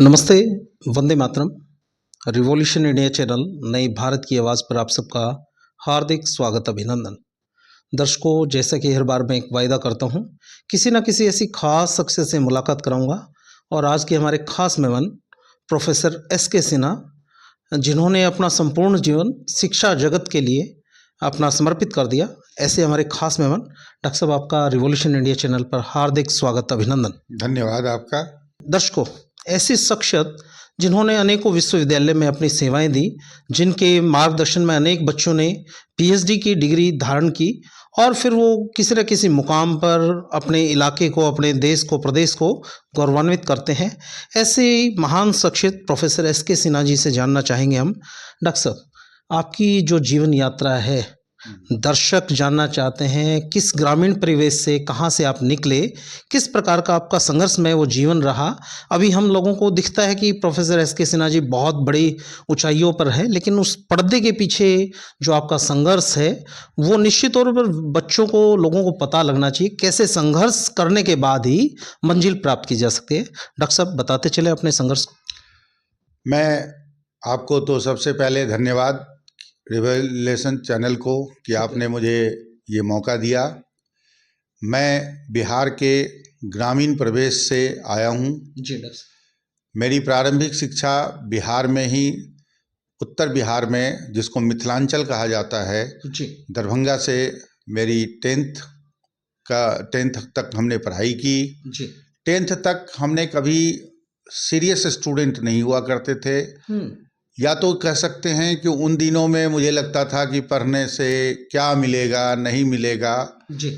नमस्ते, Vande Mataram. Revolution India channel नई भारत की आवाज़ पर आप सबका हार्दिक स्वागत, अभिनंदन। दर्शकों, जैसा कि हर बार मैं एक वायदा करता हूँ, किसी न किसी ऐसी खास शख्सियत से मुलाकात कराऊंगा और आज के हमारे खास मेहमान प्रोफेसर एस के सिन्हा, जिन्होंने अपना संपूर्ण जीवन शिक्षा जगत के लिए अपना समर्पित कर दिया, ऐसे हमारे खास मेहमान। डॉक्टर साहब, आपका रिवॉल्यूशन इंडिया चैनल पर हार्दिक स्वागत, अभिनंदन। धन्यवाद आपका। दर्शकों, ऐसी शख्सियत जिन्होंने अनेकों विश्वविद्यालय में अपनी सेवाएं दी, जिनके मार्गदर्शन में अनेक बच्चों ने पीएचडी की डिग्री धारण की और फिर वो किसी न किसी मुकाम पर अपने इलाके को, अपने देश को, प्रदेश को गौरवान्वित करते हैं। ऐसे महान शख्सियत प्रोफेसर एस के सिन्हा जी से जानना चाहेंगे हम। डॉक्टर साहब, आपकी जो जीवन यात्रा है, दर्शक जानना चाहते हैं किस ग्रामीण परिवेश से, कहाँ से आप निकले, किस प्रकार का आपका संघर्षमय वो जीवन रहा। अभी हम लोगों को दिखता है कि प्रोफेसर एस के सिन्हा जी बहुत बड़ी ऊंचाइयों पर है, लेकिन उस पर्दे के पीछे जो आपका संघर्ष है वो निश्चित तौर पर बच्चों को, लोगों को पता लगना चाहिए, कैसे संघर्ष करने के बाद ही मंजिल प्राप्त की जा सकती है। डॉक्टर साहब, बताते चले अपने संघर्ष। मैं आपको तो सबसे पहले धन्यवाद रिवॉल्यूशन चैनल को कि आपने मुझे ये मौका दिया। मैं बिहार के ग्रामीण प्रदेश से आया हूँ। जी डॉक्टर साहब। मेरी प्रारंभिक शिक्षा बिहार में ही, उत्तर बिहार में, जिसको मिथिलांचल कहा जाता है, जी। दरभंगा से मेरी टेंथ तक हमने पढ़ाई की। जी। 10th तक हमने कभी सीरियस स्टूडेंट नहीं हुआ करते थे। या तो कह सकते हैं कि उन दिनों में मुझे लगता था कि पढ़ने से क्या मिलेगा, नहीं मिलेगा। जी।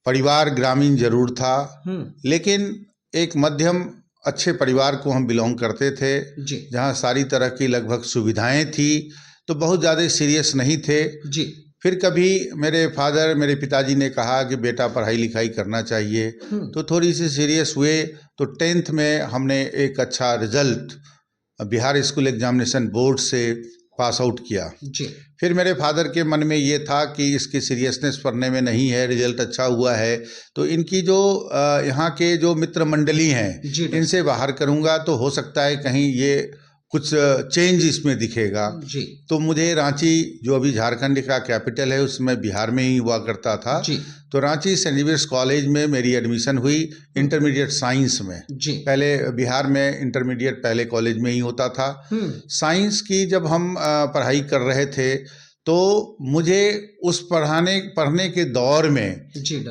परिवार ग्रामीण जरूर था, लेकिन एक मध्यम अच्छे परिवार को हम बिलोंग करते थे, जहाँ सारी तरह की लगभग सुविधाएं थी, तो बहुत ज़्यादा सीरियस नहीं थे। जी। फिर कभी मेरे पिताजी ने कहा कि बेटा पढ़ाई लिखाई करना चाहिए, तो थोड़ी सी सीरियस हुए। तो 10th में हमने एक अच्छा result Bihar school examination board से पास आउट किया। जी। फिर मेरे फादर के मन में ये था कि इसकी सीरियसनेस पढ़ने में नहीं है, रिजल्ट अच्छा हुआ है तो इनकी जो यहाँ के जो मित्र मंडली हैं, इनसे बाहर करूँगा तो हो सकता है कहीं ये कुछ चेंज इसमें दिखेगा। जी। तो मुझे रांची, जो अभी झारखंड का कैपिटल है, उसमें बिहार में ही हुआ करता था, जी। तो रांची सेंट जेवियर्स कॉलेज में मेरी एडमिशन हुई इंटरमीडिएट साइंस में। जी। पहले बिहार में इंटरमीडिएट पहले कॉलेज में ही होता था। साइंस की जब हम पढ़ाई कर रहे थे तो मुझे उस पढ़ने के दौर में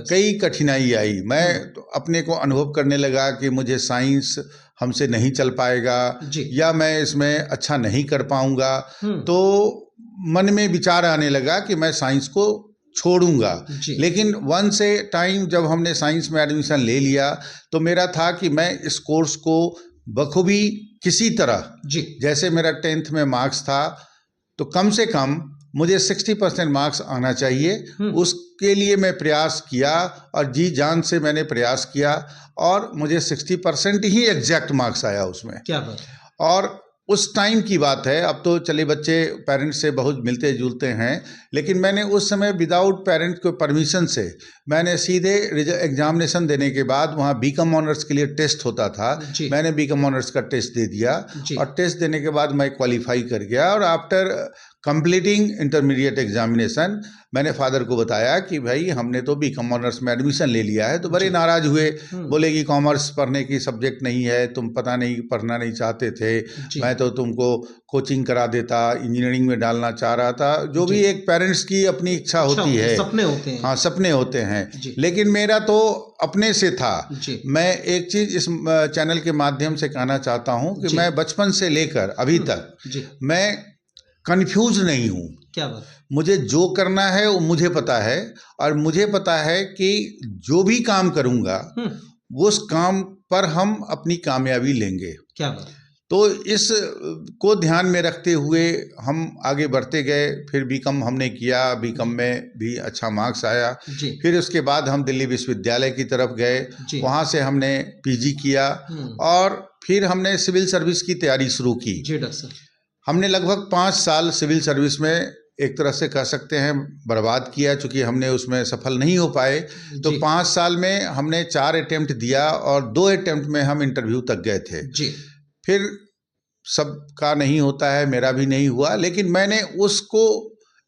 कई कठिनाई आई। मैं तो अपने को अनुभव करने लगा कि मुझे साइंस हमसे नहीं चल पाएगा या मैं इसमें अच्छा नहीं कर पाऊंगा। तो मन में विचार आने लगा कि मैं साइंस को छोड़ूंगा। लेकिन वंस ए टाइम जब हमने साइंस में एडमिशन ले लिया तो मेरा था कि मैं इस कोर्स को बखूबी किसी तरह, जैसे मेरा 10th में मार्क्स था तो कम से कम मुझे 60% मार्क्स आना चाहिए, उसके लिए मैं प्रयास किया और जी जान से मैंने प्रयास किया और मुझे 60% ही एग्जैक्ट मार्क्स आया उसमें। क्या बात। और उस टाइम की बात है, अब तो चले बच्चे पेरेंट्स से बहुत मिलते जुलते हैं, लेकिन मैंने उस समय विदाउट पेरेंट्स के परमिशन से मैंने सीधे एग्जामिनेशन देने के बाद, वहाँ बीकॉम ऑनर्स के लिए टेस्ट होता था, मैंने बीकॉम ऑनर्स का टेस्ट दे दिया और टेस्ट देने के बाद मैं क्वालिफाई कर गया। और आफ्टर कंप्लीटिंग इंटरमीडिएट एग्जामिनेशन मैंने फादर को बताया कि भाई हमने तो बीकॉम ऑनर्स में एडमिशन ले लिया है। तो बड़े नाराज हुए, बोले कि कॉमर्स पढ़ने की सब्जेक्ट नहीं है, तुम पता नहीं पढ़ना नहीं चाहते थे, मैं तो तुमको कोचिंग करा देता, इंजीनियरिंग में डालना चाह रहा था। जो भी एक पेरेंट्स की अपनी इच्छा होती है, सपने होते हैं। हाँ, सपने होते हैं, लेकिन मेरा तो अपने से था। मैं एक चीज इस चैनल के माध्यम से कहना चाहता हूँ कि मैं बचपन से लेकर अभी तक मैं कंफ्यूज नहीं हूँ। क्या बात। मुझे जो करना है वो मुझे पता है और मुझे पता है कि जो भी काम करूँगा उस काम पर हम अपनी कामयाबी लेंगे। क्या बात। तो इस को ध्यान में रखते हुए हम आगे बढ़ते गए। फिर बीकॉम हमने किया, बीकॉम में भी अच्छा मार्क्स आया। फिर उसके बाद हम दिल्ली विश्वविद्यालय की तरफ गए, वहाँ से हमने पीजी किया और फिर हमने सिविल सर्विस की तैयारी शुरू की। हमने लगभग 5 साल सिविल सर्विस में एक तरह से कह सकते हैं बर्बाद किया, चूँकि हमने उसमें सफल नहीं हो पाए। तो 5 साल में हमने 4 अटेम्प्ट दिया और 2 अटेम्प्ट में हम इंटरव्यू तक गए थे। फिर सबका नहीं होता है, मेरा भी नहीं हुआ, लेकिन मैंने उसको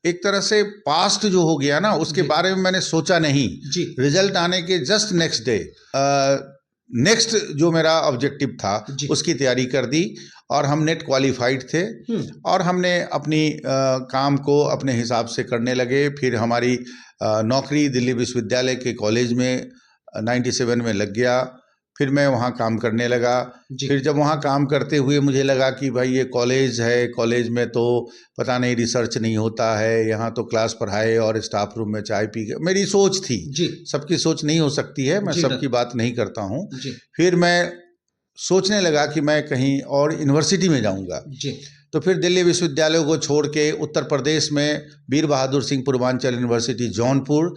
एक तरह से पास्ट जो हो गया ना, उसके बारे में मैंने सोचा नहीं। रिजल्ट आने के जस्ट नेक्स्ट डे नेक्स्ट जो मेरा ऑब्जेक्टिव था उसकी तैयारी कर दी और हम नेट क्वालिफाइड थे और हमने अपनी काम को अपने हिसाब से करने लगे। फिर हमारी नौकरी दिल्ली विश्वविद्यालय के कॉलेज में 97 में लग गया। फिर मैं वहाँ काम करने लगा। फिर जब वहाँ काम करते हुए मुझे लगा कि भाई ये कॉलेज है, कॉलेज में तो पता नहीं रिसर्च नहीं होता है, यहाँ तो क्लास पढ़ाए और स्टाफ रूम में चाय पी के, मेरी सोच थी। सबकी सोच नहीं हो सकती है, मैं सबकी बात नहीं करता हूँ। फिर मैं सोचने लगा कि मैं कहीं और यूनिवर्सिटी में जाऊँगा। तो फिर दिल्ली विश्वविद्यालय को छोड़ के उत्तर प्रदेश में वीर बहादुर सिंह पूर्वांचल यूनिवर्सिटी जौनपुर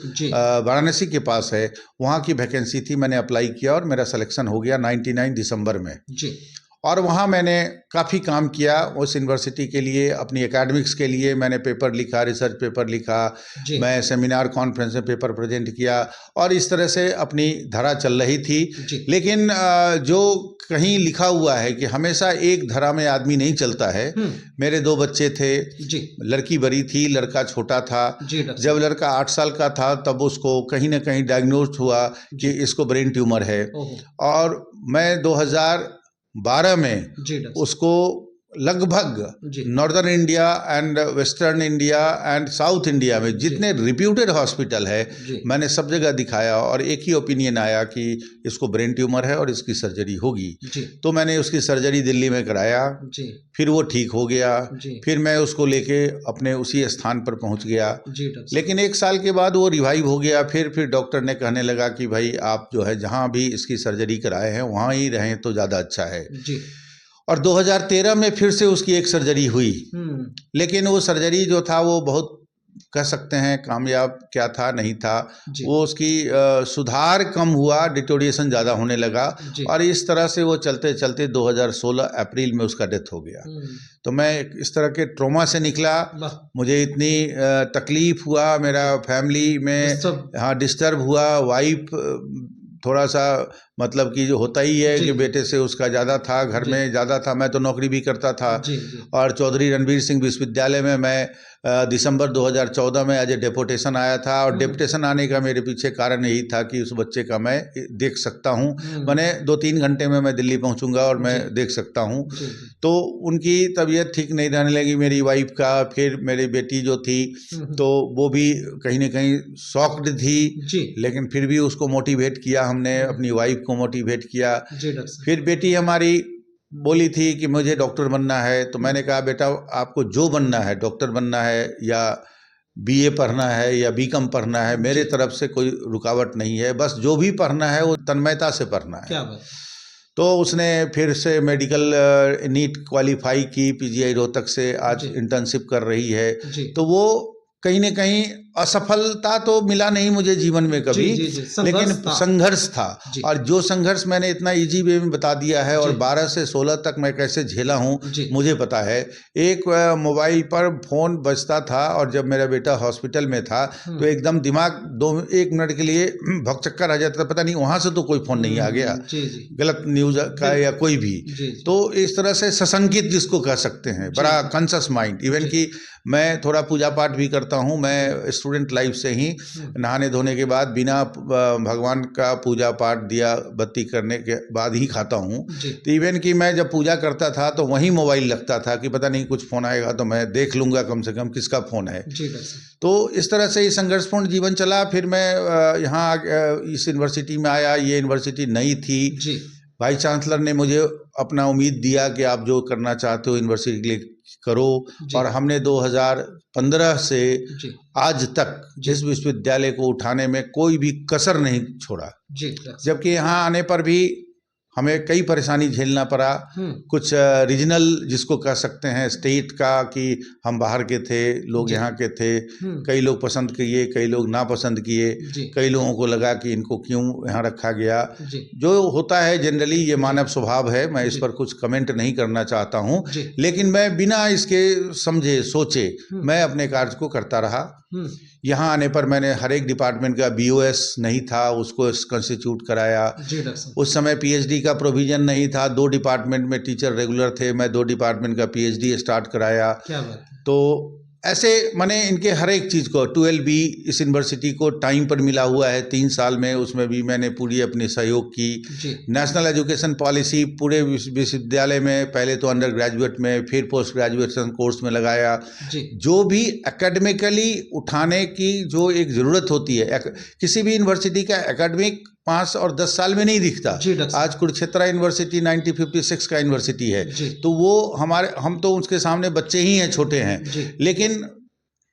वाराणसी के पास है, वहाँ की वैकेंसी थी। मैंने अप्लाई किया और मेरा सिलेक्शन हो गया 99 दिसंबर में। और वहाँ मैंने काफ़ी काम किया उस यूनिवर्सिटी के लिए, अपनी एकेडमिक्स के लिए मैंने पेपर लिखा, रिसर्च पेपर लिखा, मैं सेमिनार कॉन्फ्रेंस में पेपर प्रेजेंट किया और इस तरह से अपनी धारा चल रही थी। लेकिन जो कहीं लिखा हुआ है कि हमेशा एक धारा में आदमी नहीं चलता है। मेरे 2 बच्चे थे, लड़की बड़ी थी, लड़का छोटा था। जब लड़का 8 साल का था तब उसको कहीं ना कहीं डायग्नोज हुआ कि इसको ब्रेन ट्यूमर है और मैं 2012 में उसको लगभग northern India and western India and south India में जितने रिप्यूटेड हॉस्पिटल है मैंने सब जगह दिखाया और एक ही ओपिनियन आया कि इसको ब्रेन ट्यूमर है और इसकी सर्जरी होगी। तो मैंने उसकी सर्जरी दिल्ली में कराया, फिर वो ठीक हो गया, फिर मैं उसको लेके अपने उसी स्थान पर पहुंच गया। लेकिन 1 साल के बाद वो रिवाइव हो गया। फिर डॉक्टर ने कहने लगा कि भाई आप जो है जहाँ भी इसकी सर्जरी कराए हैं वहाँ ही रहें तो ज़्यादा अच्छा है। और 2013 में फिर से उसकी एक सर्जरी हुई, लेकिन वो सर्जरी जो था वो बहुत कह सकते हैं कामयाब क्या था नहीं था। वो उसकी सुधार कम हुआ, डिटोरिएशन ज़्यादा होने लगा और इस तरह से वो चलते चलते 2016 अप्रैल में उसका डेथ हो गया। तो मैं इस तरह के ट्रॉमा से निकला, मुझे इतनी तकलीफ हुआ, मेरा फैमिली में हाँ डिस्टर्ब हुआ, वाइफ थोड़ा सा मतलब कि जो होता ही है कि बेटे से उसका ज़्यादा था, घर में ज़्यादा था, मैं तो नौकरी भी करता था। और चौधरी रणवीर सिंह विश्वविद्यालय में मैं दिसंबर 2014 में एज ए डेपुटेशन आया था और डेपुटेशन आने का मेरे पीछे कारण यही था कि उस बच्चे का मैं देख सकता हूँ। मैंने 2-3 घंटे में मैं दिल्ली पहुँचूँगा और मैं देख सकता हूँ। तो उनकी तबीयत ठीक नहीं रहने लगी मेरी वाइफ का। फिर मेरी बेटी जो थी तो वो भी कहीं ना कहीं शॉक्ड थी, लेकिन फिर भी उसको मोटिवेट किया हमने, अपनी वाइफ को मोटिवेट किया। फिर बेटी हमारी बोली थी कि मुझे डॉक्टर बनना है। तो मैंने कहा बेटा आपको जो बनना है, डॉक्टर बनना है या बीए पढ़ना है या बीकॉम पढ़ना है, मेरे तरफ से कोई रुकावट नहीं है, बस जो भी पढ़ना है वो तन्मयता से पढ़ना है। क्या बात। तो उसने फिर से मेडिकल नीट क्वालिफाई की, पीजीआई रोहतक से आज इंटर्नशिप कर रही है। तो वो कहीं न कहीं असफलता तो मिला नहीं मुझे जीवन में कभी, लेकिन संघर्ष था। और जो संघर्ष मैंने इतना इजी वे में बता दिया है और 12 से 16 तक मैं कैसे झेला हूँ मुझे पता है। एक मोबाइल पर फ़ोन बजता था और जब मेरा बेटा हॉस्पिटल में था तो एकदम दिमाग 1 मिनट के लिए भौचक्कर आ जाता था, पता नहीं वहाँ से तो कोई फ़ोन नहीं आ गया गलत न्यूज़ का या कोई भी। तो इस तरह से सशंकित जिसको कह सकते हैं, बड़ा कॉन्शस माइंड। इवन कि मैं थोड़ा पूजा पाठ भी करता हूँ, मैं स्टूडेंट लाइफ से ही नहाने धोने के बाद बिना भगवान का पूजा पाठ दिया बत्ती करने के बाद ही खाता हूँ। तो इवन कि मैं जब पूजा करता था तो वहीं मोबाइल लगता था कि पता नहीं कुछ फ़ोन आएगा तो मैं देख लूँगा कम से कम किसका फ़ोन है। तो इस तरह से ये संघर्षपूर्ण जीवन चला। फिर मैं यहाँ इस यूनिवर्सिटी में आया। ये यूनिवर्सिटी नई थी, वाइस चांसलर ने मुझे अपना उम्मीद दिया कि आप जो करना चाहते हो यूनिवर्सिटी के लिए करो। और हमने 2015 से आज तक इस विश्वविद्यालय को उठाने में कोई भी कसर नहीं छोड़ा। जबकि यहाँ आने पर भी हमें कई परेशानी झेलना पड़ा। कुछ रीजनल जिसको कह सकते हैं स्टेट का कि हम बाहर के थे, लोग यहाँ के थे, कई लोग पसंद किए, कई लोग नापसंद किए, कई लोगों को लगा कि इनको क्यों यहाँ रखा गया। जो होता है जनरली, ये मानव स्वभाव है, मैं इस पर कुछ कमेंट नहीं करना चाहता हूँ। लेकिन मैं बिना इसके समझे सोचे मैं अपने कार्य को करता रहा यहाँ आने पर मैंने हर एक डिपार्टमेंट का BOS नहीं था, उसको कंस्टिट्यूट कराया। जी डॉक्टर साहब। उस समय PhD का प्रोविज़न नहीं था, 2 डिपार्टमेंट में टीचर रेगुलर थे, मैं 2 डिपार्टमेंट का PhD स्टार्ट कराया। क्या बात है। तो ऐसे मैंने इनके हर एक चीज़ को 12B इस यूनिवर्सिटी को टाइम पर मिला हुआ है 3 साल में, उसमें भी मैंने पूरी अपनी सहयोग की। नेशनल एजुकेशन पॉलिसी पूरे विश्वविद्यालय में, पहले तो अंडर ग्रेजुएट में, फिर पोस्ट ग्रेजुएशन कोर्स में लगाया। जो भी एकेडमिकली उठाने की जो एक ज़रूरत होती है, किसी भी यूनिवर्सिटी का एकेडमिक 5 और 10 साल में नहीं दिखता। आज कुरुक्षेत्र यूनिवर्सिटी 1956 का यूनिवर्सिटी है, तो वो हम तो उसके सामने बच्चे ही हैं, छोटे हैं, लेकिन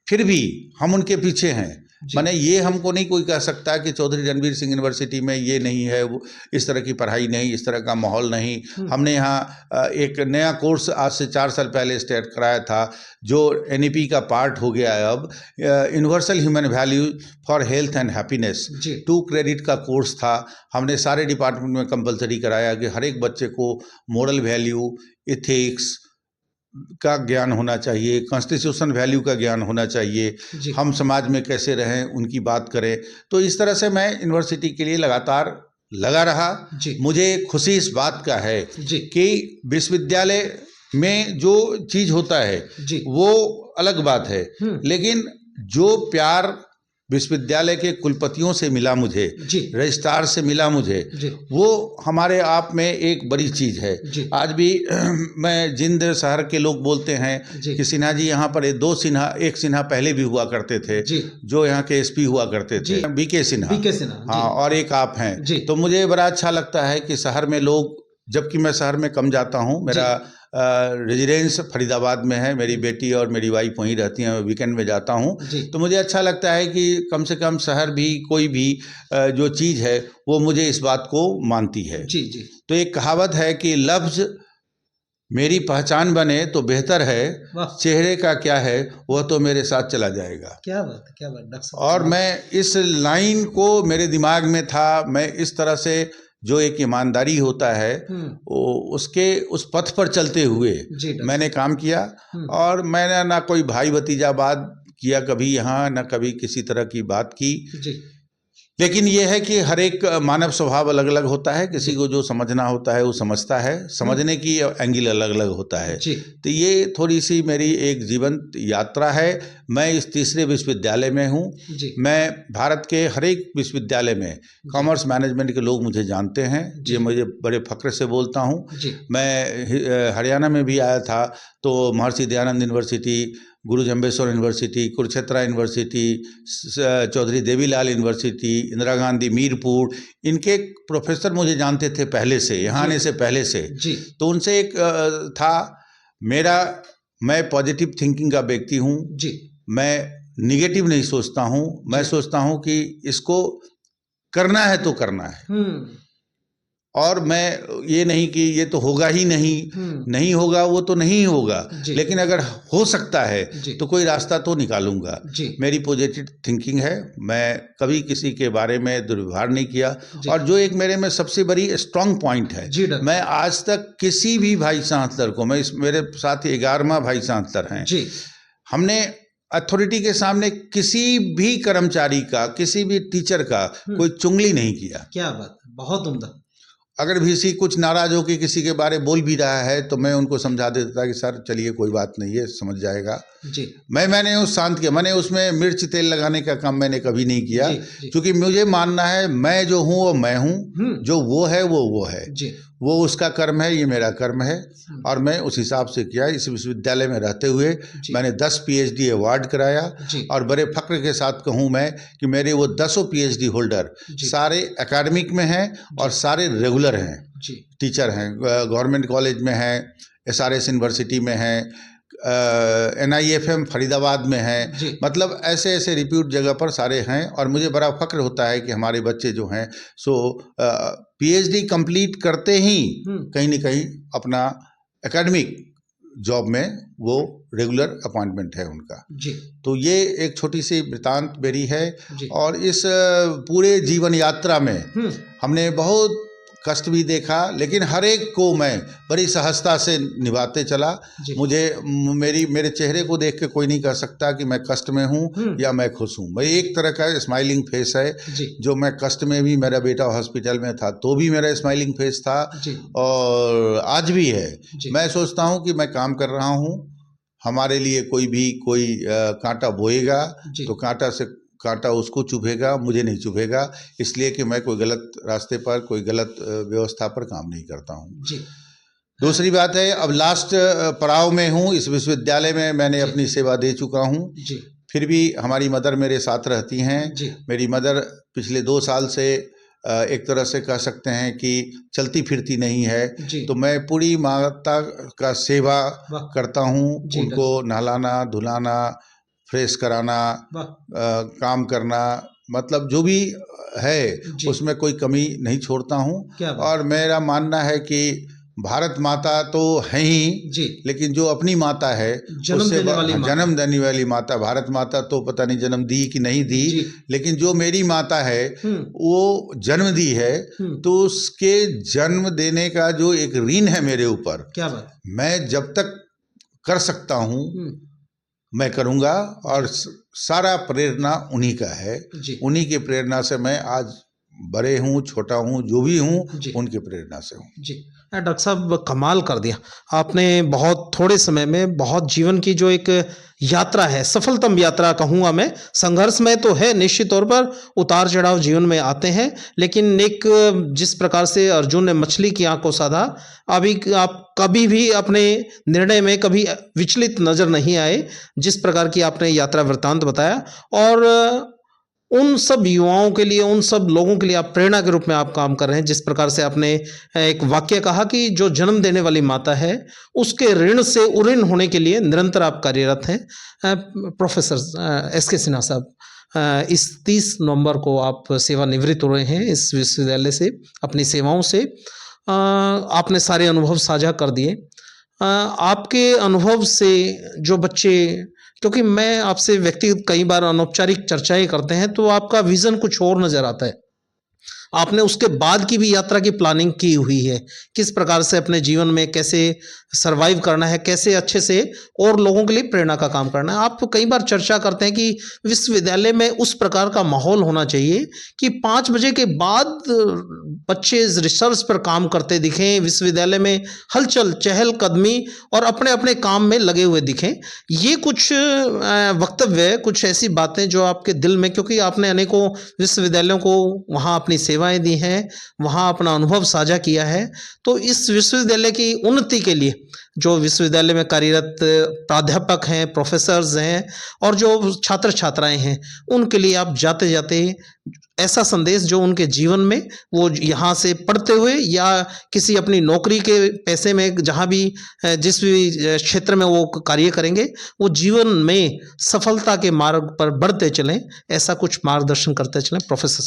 फिर भी हम उनके पीछे हैं। माने ये हमको नहीं कोई कह सकता कि चौधरी रणवीर सिंह यूनिवर्सिटी में ये नहीं है, वो इस तरह की पढ़ाई नहीं, इस तरह का माहौल नहीं। हमने यहाँ एक नया कोर्स आज से 4 साल पहले स्टार्ट कराया था, जो NEP का पार्ट हो गया है अब, universal human value for health and happiness. 2 credit का कोर्स था, हमने सारे डिपार्टमेंट में कंपलसरी कराया कि हर एक बच्चे को मोरल वैल्यू, इथिक्स का ज्ञान होना चाहिए, कॉन्स्टिट्यूशन वैल्यू का ज्ञान होना चाहिए, हम समाज में कैसे रहें उनकी बात करें। तो इस तरह से मैं यूनिवर्सिटी के लिए लगातार लगा रहा। मुझे खुशी इस बात का है कि विश्वविद्यालय में जो चीज़ होता है वो अलग बात है, लेकिन जो प्यार विश्वविद्यालय के कुलपतियों से मिला मुझे, रजिस्ट्रार से मिला मुझे, वो हमारे आप में एक बड़ी चीज़ है। आज भी मैं जिंद शहर के लोग बोलते हैं कि सिन्हा जी यहाँ पर 2 सिन्हा, एक सिन्हा पहले भी हुआ करते थे जो यहाँ के SP हुआ करते थे, BK सिन्हा, हाँ, और एक आप हैं। तो मुझे बड़ा अच्छा लगता है कि शहर में लोग, जबकि मैं शहर में कम जाता हूँ, मेरा रेजिडेंस फरीदाबाद में है, मेरी बेटी और मेरी वाइफ वहीं रहती हैं, मैं वीकेंड में जाता हूँ, तो मुझे अच्छा लगता है कि कम से कम शहर भी कोई भी जो चीज़ है वो मुझे इस बात को मानती है। तो एक कहावत है कि लफ्ज़ मेरी पहचान बने तो बेहतर है, चेहरे का क्या है वह तो मेरे साथ चला जाएगा। क्या बात है, क्या बात डॉक्टर साहब। और मैं इस लाइन को मेरे दिमाग में था, मैं इस तरह से जो एक ईमानदारी होता है उसके उस पथ पर चलते हुए मैंने काम किया। और मैंने ना कोई भाई भतीजावाद किया कभी यहाँ, ना कभी किसी तरह की बात की। लेकिन ये है कि हर एक मानव स्वभाव अलग अलग होता है, किसी को जो समझना होता है वो समझता है, समझने की एंगल अलग अलग होता है। तो ये थोड़ी सी मेरी एक जीवंत यात्रा है। मैं इस तीसरे विश्वविद्यालय में हूँ। मैं भारत के हर एक विश्वविद्यालय में कॉमर्स मैनेजमेंट के लोग मुझे जानते हैं, ये मुझे बड़े फक्र से बोलता हूँ। मैं हरियाणा में भी आया था तो महर्षि Dayanand university, Guru Jambheshwar university, Kurukshetra university, Chaudhary Devilal university, Indira Gandhi Mirpur, इनके प्रोफेसर मुझे जानते थे पहले से, यहाँ आने से पहले से। तो उनसे एक था मेरा, मैं पॉजिटिव थिंकिंग का व्यक्ति हूँ, मैं निगेटिव नहीं सोचता हूँ। मैं सोचता हूँ कि इसको करना है तो करना है, और मैं ये नहीं कि ये तो होगा ही नहीं होगा, वो तो नहीं होगा, लेकिन अगर हो सकता है तो कोई रास्ता तो निकालूंगा। मेरी पॉजिटिव थिंकिंग है, मैं कभी किसी के बारे में दुर्व्यवहार नहीं किया। और जो एक मेरे में सबसे बड़ी स्ट्रांग पॉइंट है, मैं आज तक किसी भी भाई चांसलर को, मेरे साथ 11वां भाई चांसलर हैं, हमने अथॉरिटी के सामने किसी भी कर्मचारी का, किसी भी टीचर का कोई चुगली नहीं किया। क्या बात है, बहुत उम्दा। अगर किसी कुछ नाराज होकर किसी के बारे बोल भी रहा है तो मैं उनको समझा देता कि सर चलिए कोई बात नहीं है, समझ जाएगा। मैंने उस शांत किया, मैंने उसमें मिर्च तेल लगाने का काम मैंने कभी नहीं किया, क्योंकि मुझे मानना है मैं जो हूँ वो मैं हूँ, जो वो है वो है, वो उसका कर्म है, ये मेरा कर्म है। और मैं उस हिसाब से किया। इस विश्वविद्यालय में रहते हुए मैंने 10 PhD अवार्ड कराया, और बड़े फक्र के साथ कहूँ मैं कि मेरे वो 10 PhD होल्डर सारे एकेडमिक में हैं और सारे रेगुलर हैं, टीचर हैं, गवर्नमेंट कॉलेज में हैं, SRS यूनिवर्सिटी में हैं, NIFM फरीदाबाद में है, मतलब ऐसे ऐसे रिप्यूट जगह पर सारे हैं। और मुझे बड़ा फक्र होता है कि हमारे बच्चे जो हैं सो PhD कंप्लीट करते ही कहीं न कहीं अपना एकेडमिक जॉब में वो रेगुलर अपॉइंटमेंट है उनका। तो ये एक छोटी सी वृतांत मेरी है। और इस पूरे जीवन यात्रा में हमने बहुत कष्ट भी देखा, लेकिन हर एक को मैं बड़ी सहजता से निभाते चला। मुझे मेरे चेहरे को देख के कोई नहीं कह सकता कि मैं कष्ट में हूँ या मैं खुश हूँ। मैं एक तरह का स्माइलिंग फेस है, जो मैं कष्ट में भी, मेरा बेटा हॉस्पिटल में था तो भी मेरा स्माइलिंग फेस था और आज भी है। मैं सोचता हूँ कि मैं काम कर रहा हूँ, हमारे लिए कोई कांटा बोएगा तो कांटा उसको चुभेगा, मुझे नहीं चुभेगा, इसलिए कि मैं कोई गलत रास्ते पर, कोई गलत व्यवस्था पर काम नहीं करता हूँ। दूसरी बात है, अब लास्ट पड़ाव में हूँ, इस विश्वविद्यालय में मैंने अपनी सेवा दे चुका हूँ। फिर भी हमारी मदर मेरे साथ रहती हैं। मेरी मदर पिछले 2 साल से एक तरह से कह सकते हैं कि चलती फिरती नहीं है, तो मैं पूरी माता का सेवा करता हूँ। उनको नहलाना, धुलाना, फ्रेश कराना, काम करना, मतलब जो भी है उसमें कोई कमी नहीं छोड़ता हूँ। और मेरा मानना है कि भारत माता तो है ही, लेकिन जो अपनी माता है, जन्म देने वाली माता, भारत माता तो पता नहीं जन्म दी कि नहीं दी, लेकिन जो मेरी माता है वो जन्म दी है, तो उसके जन्म देने का जो एक ऋण है मेरे ऊपर, क्या बात, मैं जब तक कर सकता हूँ मैं करूँगा। और सारा प्रेरणा उन्हीं का है, उन्हीं की प्रेरणा से मैं आज बड़े हूँ, छोटा हूँ, जो भी हूँ उनकी प्रेरणा से हूँ। डॉक्टर साहब कमाल कर दिया आपने, बहुत थोड़े समय में बहुत जीवन की जो एक यात्रा है, सफलतम यात्रा कहूँगा मैं। संघर्ष में तो है निश्चित तौर पर, उतार चढ़ाव जीवन में आते हैं, लेकिन एक जिस प्रकार से अर्जुन ने मछली की आंख को साधा, अभी आप कभी भी अपने निर्णय में कभी विचलित नजर नहीं आए, जिस प्रकार की आपने यात्रा वृत्तांत बताया। और उन सब युवाओं के लिए, उन सब लोगों के लिए आप प्रेरणा के रूप में आप काम कर रहे हैं। जिस प्रकार से आपने एक वाक्य कहा कि जो जन्म देने वाली माता है उसके ऋण से उऋण होने के लिए निरंतर आप कार्यरत हैं। प्रोफेसर एस के सिन्हा साहब, इस 30 नवंबर को आप सेवानिवृत्त हो रहे हैं इस विश्वविद्यालय से, अपनी सेवाओं से। आपने सारे अनुभव साझा कर दिए। आपके अनुभव से जो बच्चे, क्योंकि मैं आपसे व्यक्तिगत कई बार अनौपचारिक चर्चाएं करते हैं तो आपका विजन कुछ और नजर आता है, आपने उसके बाद की भी यात्रा की प्लानिंग की हुई है, किस प्रकार से अपने जीवन में कैसे सरवाइव करना है, कैसे अच्छे से और लोगों के लिए प्रेरणा का काम करना है। आप कई बार चर्चा करते हैं कि विश्वविद्यालय में उस प्रकार का माहौल होना चाहिए कि 5 बजे के बाद बच्चे रिसर्च पर काम करते दिखें, विश्वविद्यालय में हलचल चहलकदमी और अपने अपने काम में लगे हुए दिखें। ये कुछ वक्तव्य, कुछ ऐसी बातें जो आपके दिल में, क्योंकि आपने अनेकों विश्वविद्यालयों को वहाँ अपनी सेवाएं दी हैं, वहाँ अपना अनुभव साझा किया है, तो इस विश्वविद्यालय की उन्नति के लिए जो विश्वविद्यालय में कार्यरत प्राध्यापक हैं, प्रोफेसर्स हैं और जो छात्र छात्राएं हैं, उनके लिए आप जाते जाते ऐसा संदेश जो उनके जीवन में वो यहाँ से पढ़ते हुए या किसी अपनी नौकरी के पैसे में जहाँ भी जिस भी क्षेत्र में वो कार्य करेंगे, वो जीवन में सफलता के मार्ग पर बढ़ते चलें, ऐसा कुछ मार्गदर्शन करते चलें। प्रोफेसर,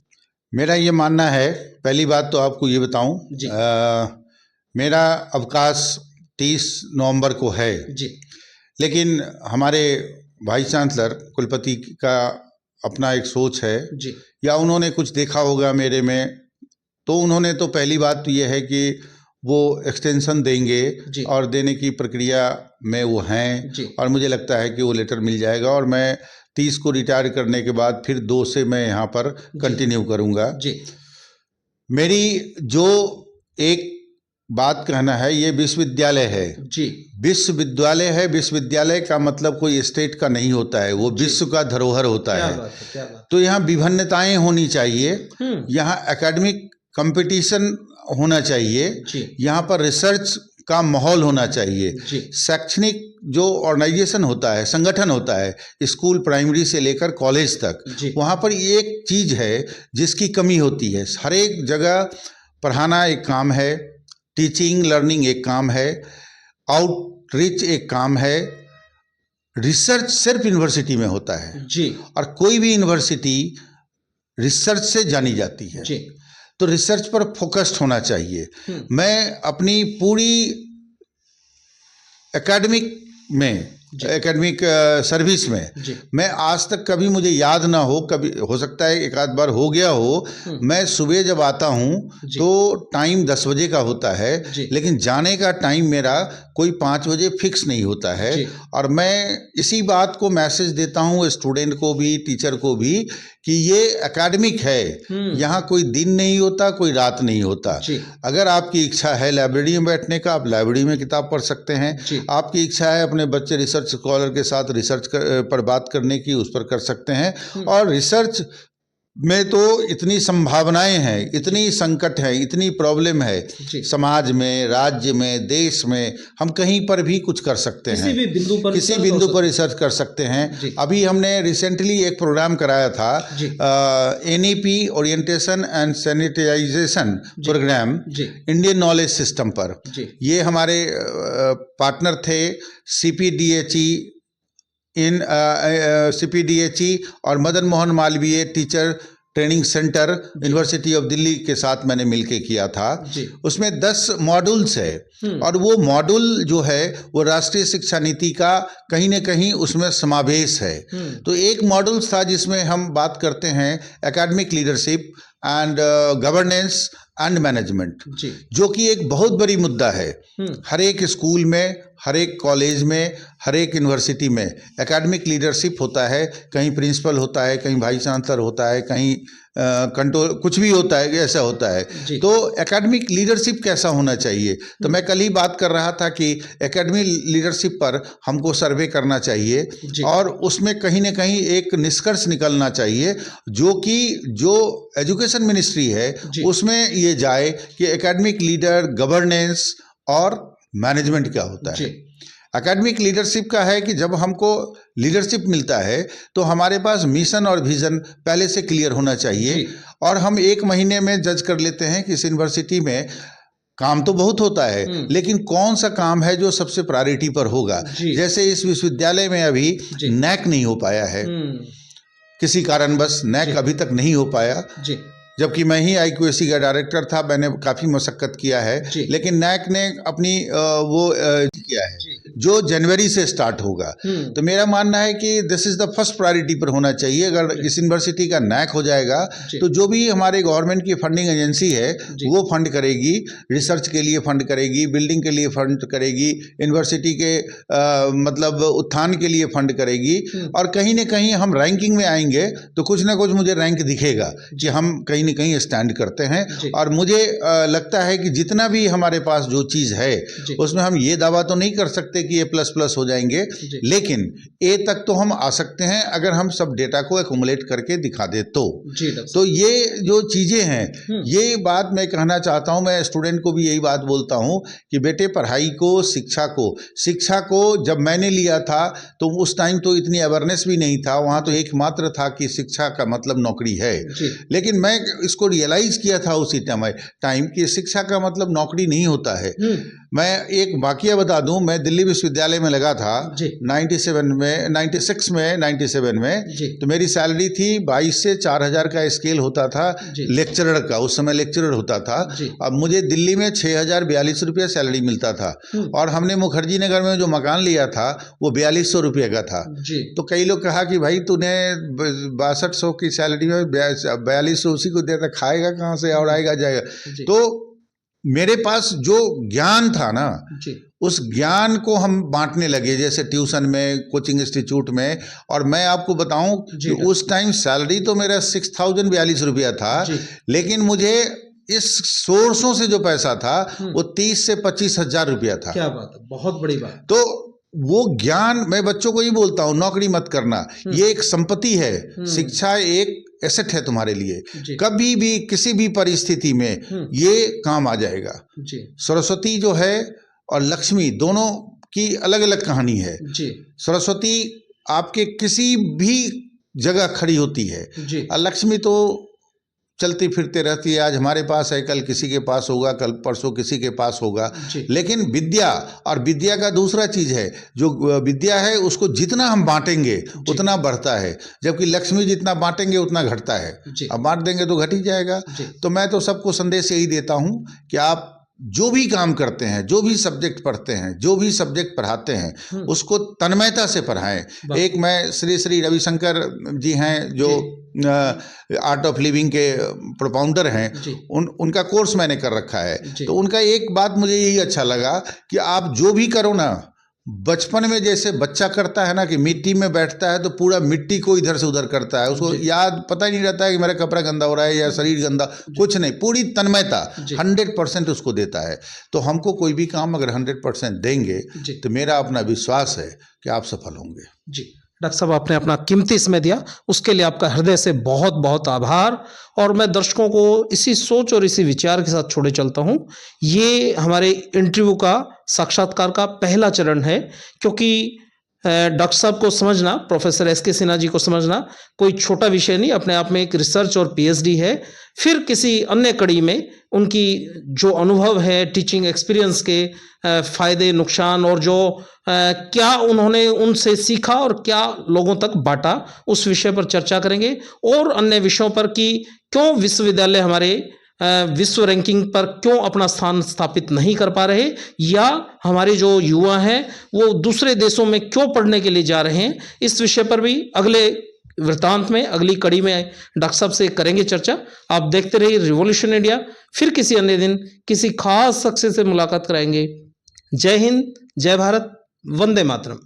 मेरा ये मानना है, पहली बात तो आपको ये बताऊं, मेरा अवकाश 30 नवंबर को है जी, लेकिन हमारे वाइस चांसलर कुलपति का अपना एक सोच है जी, या उन्होंने कुछ देखा होगा मेरे में, तो उन्होंने तो पहली बात तो ये है कि वो एक्सटेंशन देंगे और देने की प्रक्रिया में वो हैं, और मुझे लगता है कि वो लेटर मिल जाएगा और मैं 30 को रिटायर करने के बाद फिर 2 से मैं यहाँ पर कंटिन्यू करूँगा जी। मेरी जो एक बात कहना है, ये विश्वविद्यालय है जी, विश्वविद्यालय है। विश्वविद्यालय का मतलब कोई स्टेट का नहीं होता है, वो विश्व का धरोहर होता है। क्या बात। तो यहाँ विभिन्नताएं होनी चाहिए, यहाँ एकेडमिक कंपटीशन होना चाहिए, यहाँ पर रिसर्च का माहौल होना चाहिए, शैक्षणिक जो ऑर्गेनाइजेशन होता है, संगठन होता है, स्कूल प्राइमरी से लेकर कॉलेज तक, वहाँ पर एक चीज़ है जिसकी कमी होती है। हर एक जगह पढ़ाना एक काम है, टीचिंग लर्निंग एक काम है, आउटरीच एक काम है, रिसर्च सिर्फ यूनिवर्सिटी में होता है जी, और कोई भी यूनिवर्सिटी रिसर्च से जानी जाती है जी। तो रिसर्च पर फोकस्ड होना चाहिए। मैं अपनी पूरी एकेडमिक में एकेडमिक सर्विस में, मैं आज तक कभी मुझे याद ना हो, कभी हो सकता है एक आध बार हो गया हो, मैं सुबह जब आता हूँ तो टाइम 10 बजे का होता है, लेकिन जाने का टाइम मेरा कोई 5 बजे फिक्स नहीं होता है। और मैं इसी बात को मैसेज देता हूँ स्टूडेंट को भी, टीचर को भी, कि ये एकेडमिक है, यहाँ कोई दिन नहीं होता, कोई रात नहीं होता। अगर आपकी इच्छा है लाइब्रेरी में बैठने का, आप लाइब्रेरी में किताब पढ़ सकते हैं। आपकी इच्छा है अपने बच्चे रिसर्च स्कॉलर के साथ रिसर्च पर बात करने की, उस पर कर सकते हैं। और रिसर्च में तो इतनी संभावनाएं हैं, इतनी संकट है, इतनी प्रॉब्लम है समाज में, राज्य में, देश में, हम कहीं पर भी कुछ कर सकते हैं, किसी बिंदु पर रिसर्च कर सकते हैं। अभी हमने रिसेंटली एक प्रोग्राम कराया था, NEP orientation and sanitisation programme Indian knowledge system पर। ये हमारे पार्टनर थे CPDHE और Madan Mohan Malviya teacher training centre university of Delhi के साथ मैंने मिलके किया था। उसमें 10 मॉड्यूल्स है और वो मॉड्यूल जो है वो राष्ट्रीय शिक्षा नीति का कहीं न कहीं उसमें समावेश है। तो एक मॉड्यूल्स था जिसमें हम बात करते हैं academic leadership and governance and management, जो कि एक बहुत बड़ी मुद्दा है। हर एक स्कूल में, हर एक कॉलेज में, हर एक यूनिवर्सिटी में एकेडमिक लीडरशिप होता है, कहीं प्रिंसिपल होता है, कहीं वाइस चांसलर होता है, कहीं कंट्रोल, कुछ भी होता है, ऐसा होता है। तो एकेडमिक लीडरशिप कैसा होना चाहिए, तो मैं कल ही बात कर रहा था कि एकेडमिक लीडरशिप पर हमको सर्वे करना चाहिए और उसमें कहीं ना कहीं एक निष्कर्ष निकलना चाहिए, जो कि जो एजुकेशन मिनिस्ट्री है उसमें ये जाए कि एकेडमिक लीडर, गवर्नेंस और मैनेजमेंट क्या होता है। एकेडमिक लीडरशिप का है कि जब हमको लीडरशिप मिलता है तो हमारे पास मिशन और विजन पहले से क्लियर होना चाहिए और हम 1 महीने में जज कर लेते हैं कि इस यूनिवर्सिटी में काम तो बहुत होता है, लेकिन कौन सा काम है जो सबसे प्रायोरिटी पर होगा। जैसे इस विश्वविद्यालय में अभी NAC नहीं हो पाया है, किसी कारणवश NAC अभी तक नहीं हो पाया, जबकि मैं ही IQAC का डायरेक्टर था, मैंने काफ़ी मशक्कत किया है, लेकिन NAC ने अपनी वो किया है जो जनवरी से स्टार्ट होगा। तो मेरा मानना है कि this is the first priority पर होना चाहिए। अगर इस यूनिवर्सिटी का NAC हो जाएगा तो जो भी हमारे गवर्नमेंट की फंडिंग एजेंसी है वो फंड करेगी, रिसर्च के लिए फंड करेगी, बिल्डिंग के लिए फंड करेगी, यूनिवर्सिटी के मतलब उत्थान के लिए फंड करेगी और कहीं ना कहीं हम रैंकिंग में आएंगे तो कुछ ना कुछ मुझे रैंक दिखेगा कि हम कहीं न कहीं स्टैंड करते हैं। और मुझे लगता है कि जितना भी हमारे पास जो चीज़ है उसमें हम ये दावा तो नहीं कर सकते कि ये प्लस हो जाएंगे, लेकिन ए तक तो हम आ सकते हैं अगर हम सब डेटा को एक्युमुलेट करके दिखा दे तो ये जो चीज़ें हैं, ये बात मैं कहना चाहता हूँ। मैं स्टूडेंट को भी यही बात बोलता हूँ कि बेटे पढ़ाई को, शिक्षा को जब मैंने लिया था तो उस टाइम तो इतनी अवेयरनेस भी नहीं था, वहाँ तो एकमात्र था कि शिक्षा का मतलब नौकरी है। लेकिन मैं इसको रियलाइज़ किया था उसी टाइम कि शिक्षा का मतलब नौकरी नहीं होता है। मैं एक वाकया बता दूं, मैं दिल्ली विश्वविद्यालय में लगा था 96 में, तो मेरी सैलरी थी 22 से 4000 का स्केल होता था लेक्चरर का, उस समय लेक्चरर होता था। अब मुझे दिल्ली में 6042 रुपये सैलरी मिलता था और हमने मुखर्जी नगर में जो मकान लिया था वो 4200 रुपये का था। तो कई लोग कहा कि भाई तूने 6200 की सैलरी में 4200 उसी को देता, खाएगा कहाँ से और आएगा जाएगा। तो मेरे पास जो ज्ञान था ना, उस ज्ञान को हम बांटने लगे, जैसे ट्यूशन में, कोचिंग इंस्टीट्यूट में। और मैं आपको बताऊं कि उस टाइम सैलरी तो मेरा 6042 रुपया था, लेकिन मुझे इस सोर्सों से जो पैसा था वो 30 से 25 हजार रुपया था। क्या बात है, बहुत बड़ी बात। तो वो ज्ञान मैं बच्चों को ही बोलता हूँ, नौकरी मत करना, ये एक संपत्ति है। शिक्षा एक एसेट है तुम्हारे लिए, कभी भी किसी भी परिस्थिति में ये काम आ जाएगा। सरस्वती जो है और लक्ष्मी दोनों की अलग अलग कहानी है। सरस्वती आपके किसी भी जगह खड़ी होती है और लक्ष्मी तो चलती फिरते रहती है। आज हमारे पास है, कल किसी के पास होगा, कल परसों किसी के पास होगा। लेकिन विद्या, और विद्या का दूसरा चीज़ है, जो विद्या है उसको जितना हम बांटेंगे उतना बढ़ता है, जबकि लक्ष्मी जितना बांटेंगे उतना घटता है। अब बांट देंगे तो घट ही जाएगा। तो मैं तो सबको संदेश यही देता हूँ कि आप जो भी काम करते हैं, जो भी सब्जेक्ट पढ़ते हैं, जो भी सब्जेक्ट पढ़ाते हैं, उसको तन्मयता से पढ़ाएं। एक मैं श्री श्री रविशंकर जी हैं जो आर्ट ऑफ लिविंग के प्रोपाउंडर हैं, उनका कोर्स मैंने कर रखा है। तो उनका एक बात मुझे यही अच्छा लगा कि आप जो भी करो ना, बचपन में जैसे बच्चा करता है ना कि मिट्टी में बैठता है तो पूरा मिट्टी को इधर से उधर करता है, उसको याद पता ही नहीं रहता है कि मेरा कपड़ा गंदा हो रहा है या शरीर गंदा, कुछ नहीं, पूरी तन्मयता 100% उसको देता है। तो हमको कोई भी काम अगर 100% देंगे तो मेरा अपना विश्वास है कि आप सफल होंगे। जी डॉक्टर साहब, आपने अपना कीमती समय दिया, उसके लिए आपका हृदय से बहुत बहुत आभार। और मैं दर्शकों को इसी सोच और इसी विचार के साथ छोड़े चलता हूँ। ये हमारे इंटरव्यू का, साक्षात्कार का पहला चरण है, क्योंकि डॉक्टर साहब को समझना, प्रोफेसर एस.के. सिन्हा जी को समझना कोई छोटा विषय नहीं, अपने आप में एक रिसर्च और पीएचडी है। फिर किसी अन्य कड़ी में उनकी जो अनुभव है टीचिंग एक्सपीरियंस के फायदे नुकसान और जो क्या उन्होंने उनसे सीखा और क्या लोगों तक बांटा, उस विषय पर चर्चा करेंगे। और अन्य विषयों पर कि क्यों विश्वविद्यालय हमारे विश्व रैंकिंग पर क्यों अपना स्थान स्थापित नहीं कर पा रहे, या हमारे जो युवा हैं वो दूसरे देशों में क्यों पढ़ने के लिए जा रहे हैं, इस विषय पर भी अगले वृत्तांत में, अगली कड़ी में डॉक्टर साहब से करेंगे चर्चा। आप देखते रहिए रिवॉल्यूशन इंडिया। फिर किसी अन्य दिन किसी खास शख्स से मुलाकात कराएंगे। जय हिंद, जय भारत, वंदे मातरम।